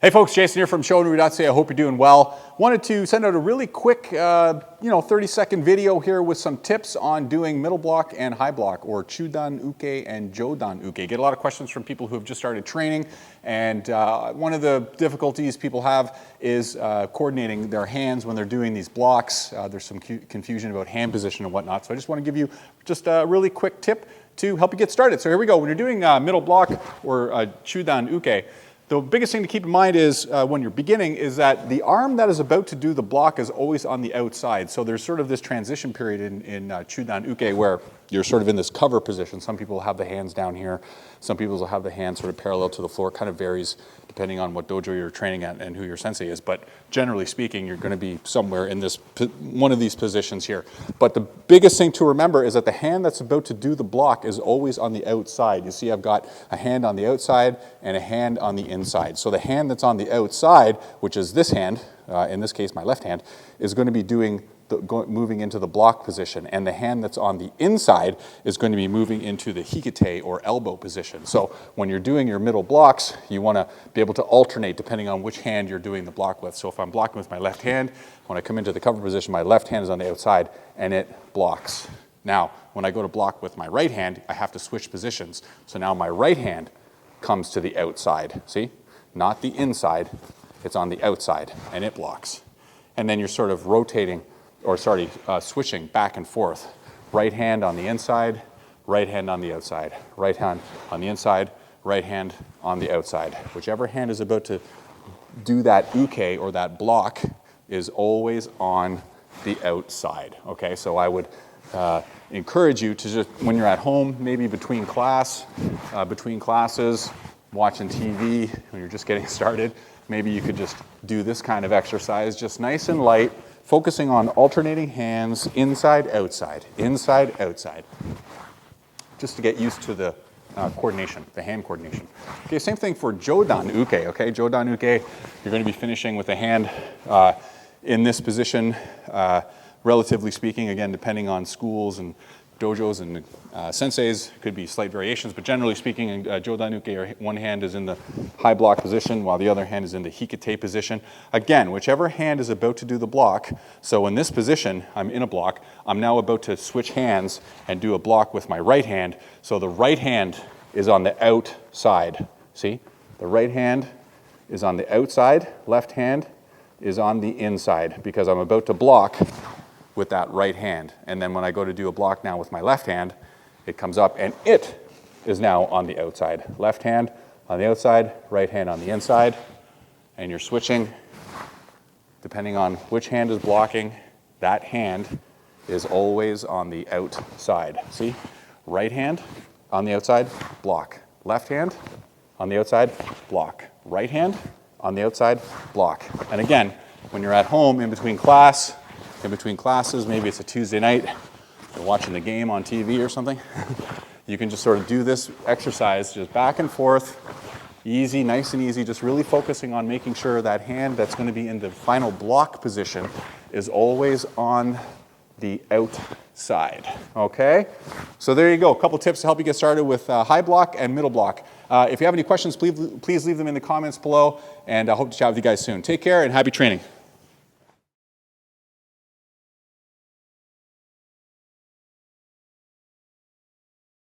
Hey folks, Jason here from Shoninryu.ca. I hope you're doing well. Wanted to send out a really quick, 30-second video here with some tips on doing middle block and high block, or Chudan Uke and Jodan Uke. Get a lot of questions from people who have just started training, and one of the difficulties people have is coordinating their hands when they're doing these blocks. There's some confusion about hand position and whatnot, so I just want to give you just a really quick tip to help you get started. So here we go. When you're doing middle block or Chudan Uke, the biggest thing to keep in mind is when you're beginning is that the arm that is about to do the block is always on the outside. So there's sort of this transition period in Chudan Uke where you're sort of in this cover position. Some people have the hands down here. Some people will have the hands sort of parallel to the floor. It kind of varies depending on what dojo you're training at and who your sensei is. But generally speaking, you're going to be somewhere in this one of these positions here. But the biggest thing to remember is that the hand that's about to do the block is always on the outside. You see I've got a hand on the outside and a hand on the inside. So the hand that's on the outside, which is this hand, in this case my left hand, is going to be doing moving into the block position, and the hand that's on the inside is going to be moving into the hikite or elbow position. So when you're doing your middle blocks, you want to be able to alternate depending on which hand you're doing the block with. So if I'm blocking with my left hand, when I come into the cover position, my left hand is on the outside and it blocks. Now, when I go to block with my right hand, I have to switch positions. So now my right hand comes to the outside, see? Not the inside, it's on the outside and it blocks. And then you're sort of rotating, switching back and forth. Right hand on the inside, right hand on the outside. Right hand on the inside, right hand on the outside. Whichever hand is about to do that uke or that block is always on the outside. Okay, so I would encourage you to just, when you're at home, maybe between classes, watching TV, when you're just getting started, maybe you could just do this kind of exercise, just nice and light, focusing on alternating hands, inside, outside, just to get used to the coordination, the hand coordination. Okay, same thing for Jodan Uke, okay? Jodan Uke, you're going to be finishing with a hand in this position, relatively speaking, again, depending on schools and dojos and senseis, could be slight variations, but generally speaking, in Jodan Uke, one hand is in the high block position while the other hand is in the hikite position. Again, whichever hand is about to do the block, so in this position, I'm in a block, I'm now about to switch hands and do a block with my right hand, so the right hand is on the outside, see? The right hand is on the outside, left hand is on the inside, because I'm about to block with that right hand. And then when I go to do a block now with my left hand, it comes up and it is now on the outside. Left hand on the outside, right hand on the inside, and you're switching depending on which hand is blocking. That hand is always on the outside. See? Right hand on the outside, block. Left hand on the outside, block. Right hand on the outside, block. And again, when you're at home in between classes, maybe it's a Tuesday night, you're watching the game on TV or something, you can just sort of do this exercise just back and forth, easy, nice and easy, just really focusing on making sure that hand that's going to be in the final block position is always on the outside, okay? So there you go, a couple tips to help you get started with high block and middle block. If you have any questions, please leave them in the comments below, and I hope to chat with you guys soon. Take care and happy training.